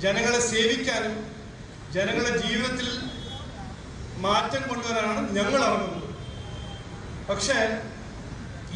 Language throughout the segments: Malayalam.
ജനങ്ങളെ സേവിക്കാനും ജനങ്ങളുടെ ജീവിതത്തിൽ മാറ്റം കൊണ്ടുവരാനാണ് ഞങ്ങൾ ഇറങ്ങുന്നത്. പക്ഷേ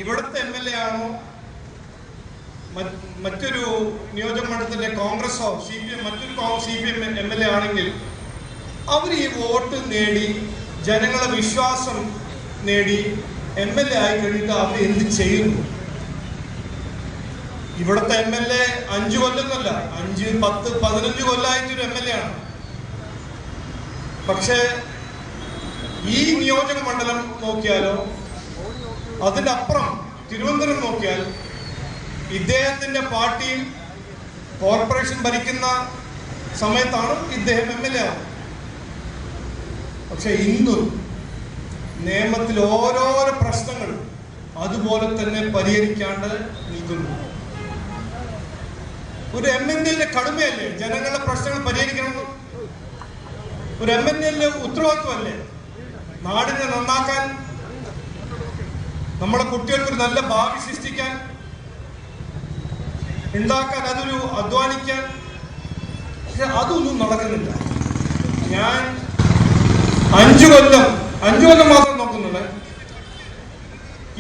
ഇവിടുത്തെ MLA ആണോ മറ്റൊരു നിയോജകമണ്ഡലത്തിലെ കോൺഗ്രസോ CPM മറ്റൊരു CPM MLA ആണെങ്കിൽ അവർ ഈ വോട്ട് നേടി ജനങ്ങളെ വിശ്വാസം നേടി MLA ആയി കഴിഞ്ഞിട്ട് അവർ എന്ത് ചെയ്യുന്നു? ഇവിടുത്തെ MLA 5 കൊല്ലമൊന്നുമല്ല, 5, 10, 15 കൊല്ലമായിട്ടൊരു MLA ആണ്. പക്ഷേ ഈ നിയോജക മണ്ഡലം നോക്കിയാലോ അതിൻ്റെ അപ്പുറം തിരുവനന്തപുരം നോക്കിയാൽ ഇദ്ദേഹത്തിന്റെ പാർട്ടി കോർപ്പറേഷൻ ഭരിക്കുന്ന സമയത്താണ് ഇദ്ദേഹം MLA ആവുന്നത്. പക്ഷെ ഇന്നും നിയമത്തിൽ ഓരോരോ പ്രശ്നങ്ങൾ അതുപോലെ തന്നെ പരിഹരിക്കാണ്ട് നിൽക്കുന്നു. ഒരു MLA കടമയല്ലേ ജനങ്ങളുടെ പ്രശ്നങ്ങൾ പരിഹരിക്കണം? ഒരു MLA ഉത്തരവാദിത്വമല്ലേ നാടിനെ നന്നാക്കാൻ, നമ്മുടെ കുട്ടികൾക്കൊരു നല്ല ഭാവി സൃഷ്ടിക്കാൻ, ഉണ്ടാക്കാൻ, അതൊരു അധ്വാനിക്കാൻ? പക്ഷെ അതൊന്നും നടക്കുന്നില്ല. ഞാൻ 5 കൊല്ലം മാത്രം നോക്കുന്നുണ്ട്.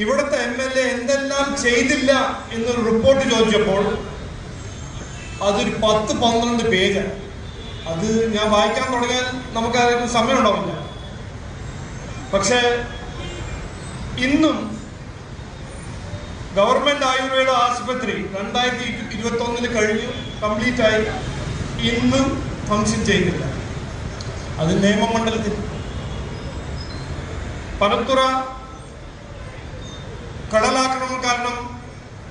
ഇവിടുത്തെ MLA എന്തെല്ലാം ചെയ്തില്ല എന്നൊരു റിപ്പോർട്ട് ചോദിച്ചപ്പോൾ അതൊരു 10-12 പേജാണ്. അത് ഞാൻ വായിക്കാൻ തുടങ്ങിയാൽ നമുക്ക് അതിന് സമയം ഉണ്ടാവില്ല. പക്ഷേ ഇന്നും ഗവൺമെന്റ് ആയുർവേദ ആശുപത്രി 2021 കഴിഞ്ഞു, കംപ്ലീറ്റ് ആയി, ഇന്നും ഫംഗ്ഷൻ ചെയ്യുന്നില്ല. അത് നിയമമണ്ഡലത്തിൽ. പനത്തുറ കടലാക്രമണം കാരണം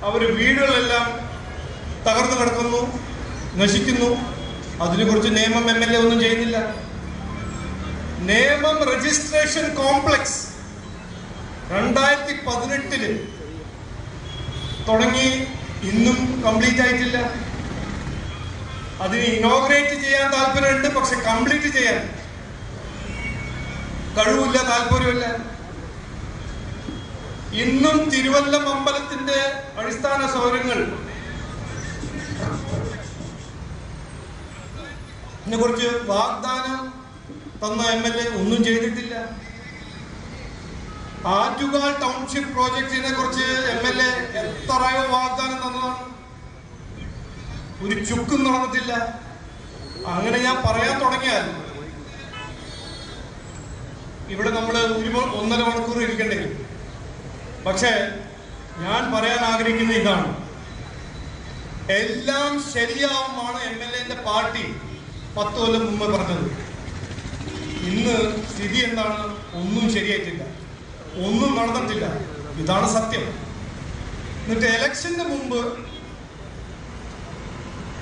അവർ വീടുകളെല്ലാം തകർന്നു കിടക്കുന്നു, നശിക്കുന്നു. അതിനെക്കുറിച്ച് നിയമം MLA ഒന്നും ചെയ്യുന്നില്ല. നിയമം രജിസ്ട്രേഷൻ കോംപ്ലക്സ് 2018 തുടങ്ങി, ഇന്നും കംപ്ലീറ്റ് ആയിട്ടില്ല. അതിന് ഇനോഗ്രേറ്റ് ചെയ്യാൻ താല്പര്യമുണ്ട്, പക്ഷെ കംപ്ലീറ്റ് ചെയ്യാൻ കഴിവില്ല, താല്പര്യമില്ല. ഇന്നും തിരുവല്ലം അമ്പലത്തിന്റെ അടിസ്ഥാന സൗകര്യങ്ങൾ കുറിച്ച് വാഗ്ദാനം തന്ന MLA ഒന്നും ചെയ്തിട്ടില്ല. ആറ്റുകാൽ ടൗൺഷിപ്പ് പ്രോജക്റ്റിനെ കുറിച്ച് MLA എത്രയോ വാഗ്ദാനം തന്നതാണ്, ഒരു ചുക്കും നടന്നിട്ടില്ല. അങ്ങനെ ഞാൻ പറയാൻ തുടങ്ങിയാൽ ഇവിടെ നമ്മൾ 1.5 മണിക്കൂർ ഇരിക്കണ്ടേ. പക്ഷെ ഞാൻ പറയാൻ ആഗ്രഹിക്കുന്ന ഇതാണ്, എല്ലാം ശരിയാവുമാണ് MLAന്റെ പാർട്ടി 10 കൊല്ലം മുമ്പ് പറഞ്ഞത്. ഇന്ന് സ്ഥിതി എന്താണ്? ഒന്നും ശരിയായിട്ടില്ല, ഒന്നും നടന്നിട്ടില്ല. ഇതാണ് സത്യം. എന്നിട്ട് ഇലക്ഷന്റെ മുമ്പ്,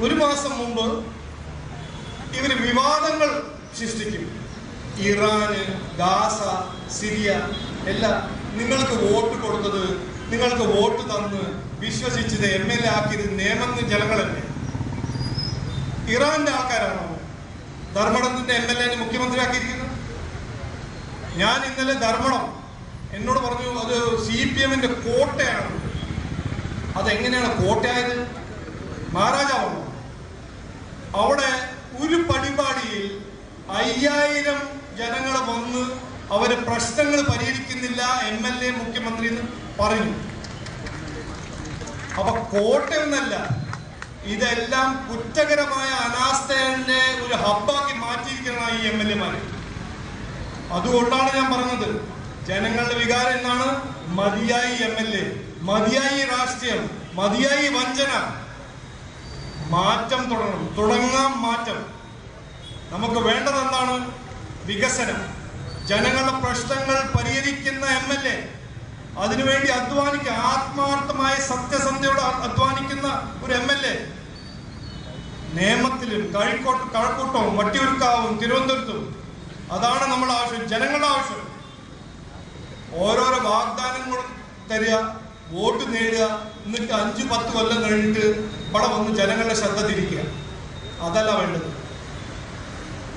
1 മാസം മുമ്പ് ഇവര് വിവാദങ്ങൾ സൃഷ്ടിക്കും. ഇറാന്, ഗാസ, സിറിയ എല്ലാം. നിങ്ങൾക്ക് വോട്ട് കൊടുത്തത്, നിങ്ങൾക്ക് വോട്ട് തന്ന് വിശ്വസിച്ചത് MLA ആക്കിയത് നിയമത്തിന് ജനങ്ങളല്ലേ? ഇറാന്റെ ആൾക്കാരാണോ ധർമ്മടത്തിന്റെ MLA മുഖ്യമന്ത്രി ആക്കിയിരിക്കുന്നത്? ഞാൻ ഇന്നലെ ധർമ്മടം എന്നോട് പറഞ്ഞു അത് CPMന്റെ കോട്ടയാണ്. അതെങ്ങനെയാണ് കോട്ടയായത്? മഹാരാജാവാണോ? അവിടെ ഒരു പരിപാടിയിൽ 5000 ജനങ്ങൾ വന്ന് അവര് പ്രശ്നങ്ങൾ പരിഹരിക്കുന്നില്ല MLA മുഖ്യമന്ത്രി എന്ന് പറഞ്ഞു. അപ്പൊ കോട്ടയൊന്നല്ല, ഇതെല്ലാം കുറ്റകരമായ അനാസ്ഥയെ ഒരു ഹബ്ബാക്കി മാറ്റിയിരിക്കണം ഈ MLA-മാര്. അതുകൊണ്ടാണ് ഞാൻ പറഞ്ഞത്, ജനങ്ങളുടെ വികാരം എന്നാണ് മതിയായി MLA, മതിയായി രാഷ്ട്രീയം, മതിയായി വഞ്ചന. മാറ്റം തുടങ്ങാം മാറ്റം. നമുക്ക് വേണ്ടത് എന്താണ്? വികസനം, ജനങ്ങളുടെ പ്രശ്നങ്ങൾ പരിഹരിക്കുന്ന MLA, അതിനുവേണ്ടി അധ്വാനിക്കുക, ആത്മാർത്ഥമായ സത്യസന്ധയോടെ അധ്വാനിക്കുന്ന ഒരു MLA. നേമത്തിലും കഴക്കൂട്ടവും വട്ടിയൂർക്കാവും തിരുവനന്തപുരത്തും. അതാണ് നമ്മുടെ ആവശ്യം, ജനങ്ങളുടെ ആവശ്യം. ഓരോരോ വാഗ്ദാനങ്ങൾ തരിക, വോട്ട് നേടുക, എന്നിട്ട് 5-10 കൊല്ലം കഴിഞ്ഞിട്ട് ഇവിടെ വന്ന് ജനങ്ങളുടെ ശ്രദ്ധ തിരിക്കുക. അതല്ല വേണ്ടത്.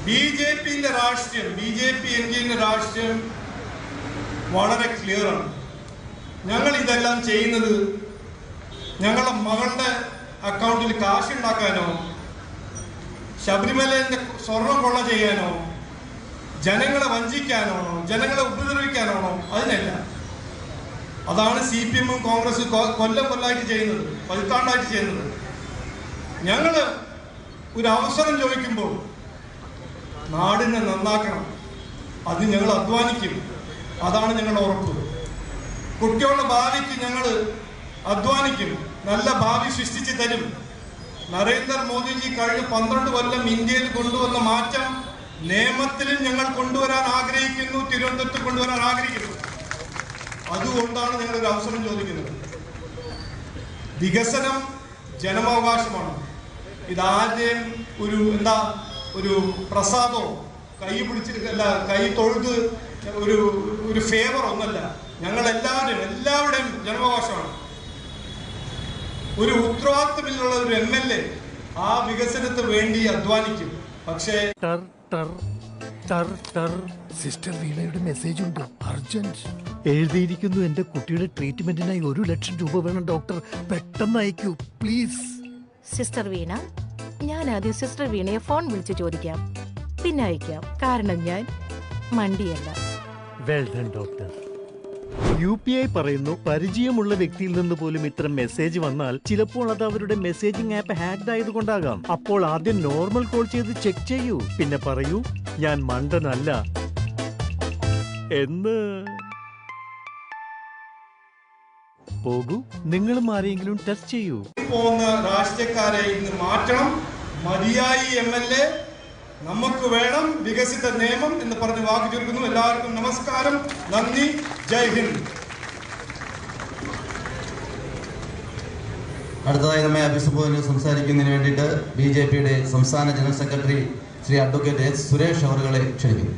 BJPന്റെ രാഷ്ട്രീയം, BJP-NDA രാഷ്ട്രീയം വളരെ ക്ലിയർ ആണ്. ഞങ്ങൾ ഇതെല്ലാം ചെയ്യുന്നത് ഞങ്ങളുടെ മകളുടെ അക്കൗണ്ടിൽ കാശ് ഉണ്ടാക്കാനോ ശബരിമലയുടെ സ്വർണം കൊള്ള ചെയ്യാനോ, ജനങ്ങളെ വഞ്ചിക്കാനാണോ, ജനങ്ങളെ ഉപദ്രവിക്കാനാണോ? അതിനല്ല. അതാണ് CPM-ഉം കോൺഗ്രസ് കൊല്ലം കൊല്ലമായിട്ട് ചെയ്യുന്നത്, പതിറ്റാണ്ടായിട്ട് ചെയ്യുന്നത്. ഞങ്ങൾ ഒരു അവസരം ചോദിക്കുമ്പോൾ നാടിനെ നന്നാക്കണം, അത് ഞങ്ങൾ അധ്വാനിക്കും. അതാണ് ഞങ്ങളുടെ ഉറപ്പ്. കുട്ടികളുടെ ഭാവിക്ക് ഞങ്ങൾ അധ്വാനിക്കും, നല്ല ഭാവി സൃഷ്ടിച്ചു തരും. നരേന്ദ്രമോദിജി കഴിഞ്ഞ 12 കൊല്ലം ഇന്ത്യയിൽ കൊണ്ടുവന്ന മാറ്റം നിയമത്തിലും ഞങ്ങൾ കൊണ്ടുവരാൻ ആഗ്രഹിക്കുന്നു, തിരുവനന്തപുരത്ത് കൊണ്ടുവരാൻ ആഗ്രഹിക്കുന്നു. അതുകൊണ്ടാണ് ഞങ്ങളൊരു അവസരം ചോദിക്കുന്നത്. വികസനം ജനമവകാശമാണ്. ഇതാദ്യം ഒരു പ്രസാദോ കൈ പിടിച്ചിട്ടല്ല, കൈ തൊഴുത് ഒരു ഫേവർ ഒന്നല്ല. ഞങ്ങൾ എല്ലാവരുടെയും ജനമവകാശമാണ്. ഒരു ഉത്തരവാദിത്തമില്ലുള്ള ഒരു MLA ആ വികസനത്തിന് വേണ്ടി അധ്വാനിക്കും. പക്ഷേ സിസ്റ്റർ വീണയുടെ മെസ്സേജ് ഉണ്ട്, അർജന്റ് എഴുതിയിരിക്കുന്നു. എന്റെ കുട്ടിയുടെ ട്രീറ്റ്മെന്റിനായി 1 ലക്ഷം രൂപ വേണം ഡോക്ടർ, പെട്ടെന്ന് അയക്കൂ പ്ലീസ്. സിസ്റ്റർ വീണ, ഞാൻ ആദ്യം സിസ്റ്റർ വീണയെ ഫോൺ വിളിച്ച് ചോദിക്കാം, പിന്നെ അയക്കാം. കാരണം ഞാൻ മണ്ടിയല്ല. Well done doctor. UPI പറയുന്നു പരിചയമുള്ള വ്യക്തിയിൽ നിന്ന് പോലും ഇത്തരം മെസ്സേജ് വന്നാൽ ചിലപ്പോൾ അത് അവരുടെ മെസ്സേജിംഗ് ആപ്പ് ഹാക്ഡ് ആയതുകൊണ്ടാകാം. അപ്പോൾ ആദ്യം നോർമൽ കോൾ ചെയ്ത് ചെക്ക് ചെയ്യൂ, പിന്നെ പറയൂ ഞാൻ മണ്ടനല്ല എന്ന്. പോകൂ, നിങ്ങളും ആരെങ്കിലും ടെസ്റ്റ് ചെയ്യൂ. പോകുന്ന രാഷ്ട്രീയക്കാരെ ഇന്ന് മാറ്റണം. മതിയായി MLA നമുക്ക് വേണം, വികസിത നിയമം എന്ന് പറഞ്ഞ് വാക്ക് ചുരുക്കുന്നു. എല്ലാവർക്കും നമസ്കാരം, നന്ദി, ജയ് ഹിന്ദ്. അടുത്തതായി നമ്മെ അഭിസംബോധന സംസാരിക്കുന്നതിന് വേണ്ടിയിട്ട് BJPയുടെ സംസ്ഥാന general secretary Shri advocate S. Suresh അവറുകളെ ക്ഷണിക്കുന്നു.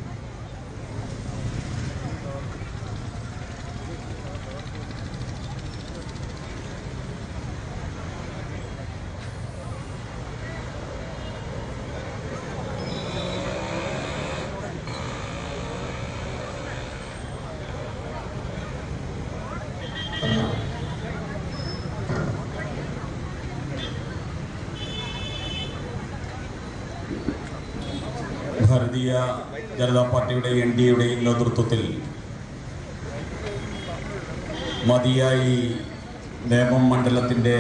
ഭാരതീയ ജനതാ പാർട്ടിയുടെയും NDAയുടെയും നേതൃത്വത്തിൽ മതിയായി നേമം മണ്ഡലത്തിൻ്റെ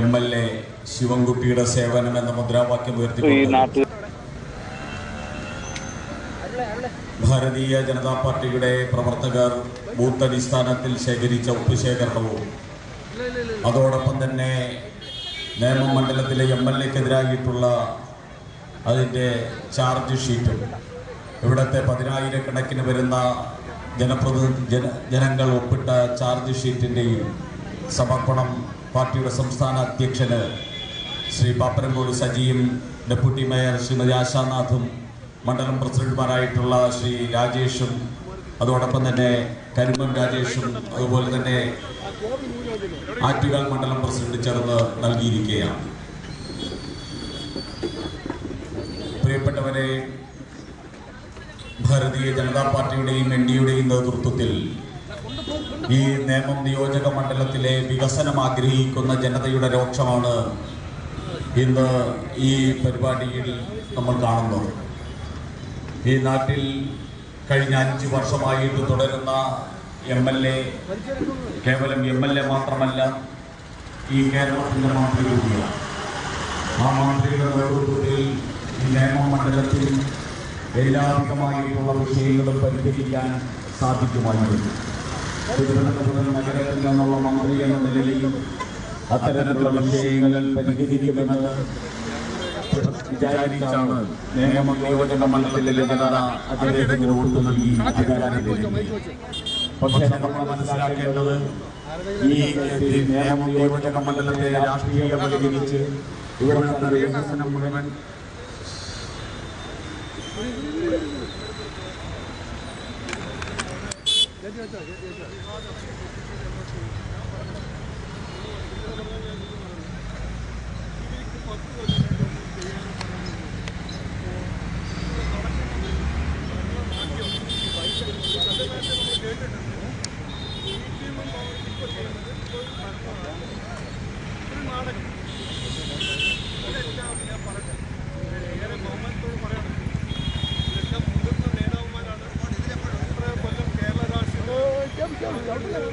MLA ശിവൻകുട്ടിയുടെ സേവനം എന്ന മുദ്രാവാക്യം ഉയർത്തിക്കൊണ്ട് ഭാരതീയ ജനതാ പാർട്ടിയുടെ പ്രവർത്തകർ ബൂത്ത് അടിസ്ഥാനത്തിൽ ശേഖരിച്ച ഒപ്പുശേഖരണവും അതോടൊപ്പം തന്നെ നേമം മണ്ഡലത്തിലെ MLAക്കെതിരായിട്ടുള്ള അതിൻ്റെ ചാർജ് ഷീറ്റും ഇവിടുത്തെ 10,000-കണക്കിന് വരുന്ന ജനങ്ങൾ ഒപ്പിട്ട ചാർജ് ഷീറ്റിൻ്റെയും സമർപ്പണം പാർട്ടിയുടെ സംസ്ഥാന അധ്യക്ഷന് ശ്രീ പാപ്പരംകോട് സജിയും ഡെപ്യൂട്ടി മേയർ ശ്രീമതി ആശാനാഥും മണ്ഡലം പ്രസിഡന്റുമാരായിട്ടുള്ള ശ്രീ രാജേഷും അതോടൊപ്പം തന്നെ കരിമ്പൻ രാജേഷും അതുപോലെ തന്നെ ആറ്റുകാൽ മണ്ഡലം പ്രസിഡന്റ് ചേർന്ന് നൽകിയിരിക്കുകയാണ്. പ്രിയപ്പെട്ടവരെ, ഭാരതീയ ജനതാ പാർട്ടിയുടെയും NDAയുടെയും നേതൃത്വത്തിൽ ഈ നേമം നിയോജക മണ്ഡലത്തിലെ വികസനം ആഗ്രഹിക്കുന്ന ജനതയുടെ രോക്ഷമാണ് ഇന്ന് ഈ പരിപാടിയിൽ നമ്മൾ കാണുന്നത്. ഈ നാട്ടിൽ കഴിഞ്ഞ 5 വർഷമായിട്ട് തുടരുന്ന MLA കേവലം MLA മാത്രമല്ല, ഈ കേരളത്തിൻ്റെ മന്ത്രി കൂടിയാണ്. ആ മന്ത്രിയുടെ നേതൃത്വത്തിൽ ഈ നേമം മണ്ഡലത്തിൽ എല്ലാവിധമായിട്ടുള്ള വിഷയങ്ങളും പരിഹരിക്കാൻ സാധിക്കുമായിരുന്നു. തിരുവനന്തപുരം നഗരത്തിൽ നിന്നുള്ള മന്ത്രി എന്ന നിലയിൽ അത്തരത്തിലുള്ള വിഷയങ്ങൾ പരിഹരിക്കുമെന്ന് വിചാരിച്ചാണ് നേമം നിയോജക മണ്ഡലത്തിലെ ജനത അദ്ദേഹത്തിന് വോട്ട് നൽകി അധികാരത്തിലേക്ക്. പക്ഷേ നമ്മൾ മനസ്സിലാക്കേണ്ടത് ഈ നേമം നിയോജക മണ്ഡലത്തെ രാഷ്ട്രീയവൽക്കരിച്ച് ഇവിടുത്തെ വികസനം മുഴുവൻ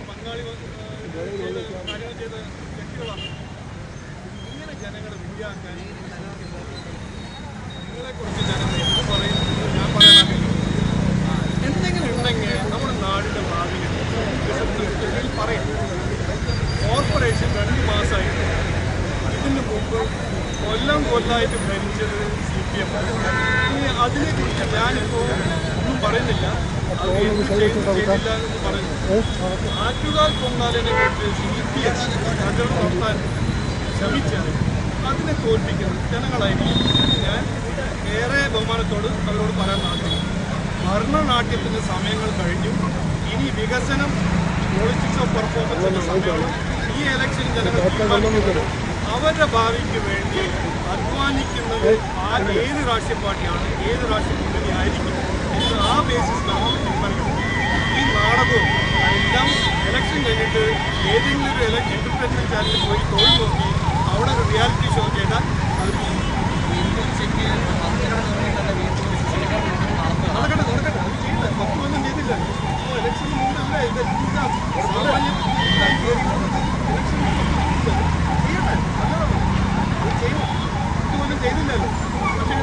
പങ്കാളി കാര്യങ്ങൾ ചെയ്ത വ്യക്തികളാണ്. ഇങ്ങനെ ജനങ്ങളെ വിളിയാക്കാൻ നിങ്ങളെക്കുറിച്ച് ജനങ്ങൾ എന്ത് പറയുന്നത് ഞാൻ പറയാനാകില്ല. എന്തെങ്കിലും ഉണ്ടെങ്കിൽ നമ്മുടെ നാടിൻ്റെ ഭാവിയിൽ പറയാം. കോർപ്പറേഷൻ 2 മാസമായിട്ട് ഇതിന് മുമ്പ് കൊല്ലായിട്ട് ഭരിച്ചത് CPM. ഇനി അതിനെക്കുറിച്ച് ഞാനിപ്പോൾ ഒന്നും പറയുന്നില്ല. അത് എന്ത് ചെയ്തില്ല എന്ന് പറയുന്നു. ആറ്റുകാൽ പൊങ്കാലിനെ കുറിച്ച് CPM പ്രചരണം നടത്താൻ ശ്രമിച്ചത് അതിനെ തോൽപ്പിക്കുന്നത് ജനങ്ങളായിരിക്കും. ഞാൻ ഏറെ ബഹുമാനത്തോട് അവരോട് പറയാൻ ആഗ്രഹിക്കുന്നു. ഭരണനാട്യത്തിൻ്റെ സമയങ്ങൾ കഴിഞ്ഞു. ഇനി വികസനം, പോളിറ്റിക്സ് ഓഫ് പെർഫോമൻസിൻ്റെ സമയമാണ്. ഈ ഇലക്ഷൻ ജനങ്ങൾ തീരുമാനിക്കുന്നത് അവരുടെ ഭാവിക്ക് വേണ്ടി അധ്വാനിക്കുന്നത് ഏത് രാഷ്ട്രീയ പാർട്ടിയാണ്, ഏത് രാഷ്ട്രീയ മുന്നണി ആയിരിക്കും എന്ന് ആ ബേസിസിലാണ് തീരുമാനിക്കുന്നത്. ഈ നാടകവും എല്ലാം ഇലക്ഷൻ കഴിഞ്ഞിട്ട് ഏതെങ്കിലും ഒരു എൻ്റർടൈൻമെൻറ്റ് ചാനലിൽ പോയി തൊഴിൽ നോക്കി അവിടെ ഒരു റിയാലിറ്റി ഷോ ചെയ്താൽ അത് നടക്കട്ടെ. ഒന്നും ചെയ്തില്ല. ഇലക്ഷന് മുമ്പല്ല ഇതെല്ലാം സാമാന്യം ഇതുപോലും ചെയ്തില്ലല്ലോ. പക്ഷേ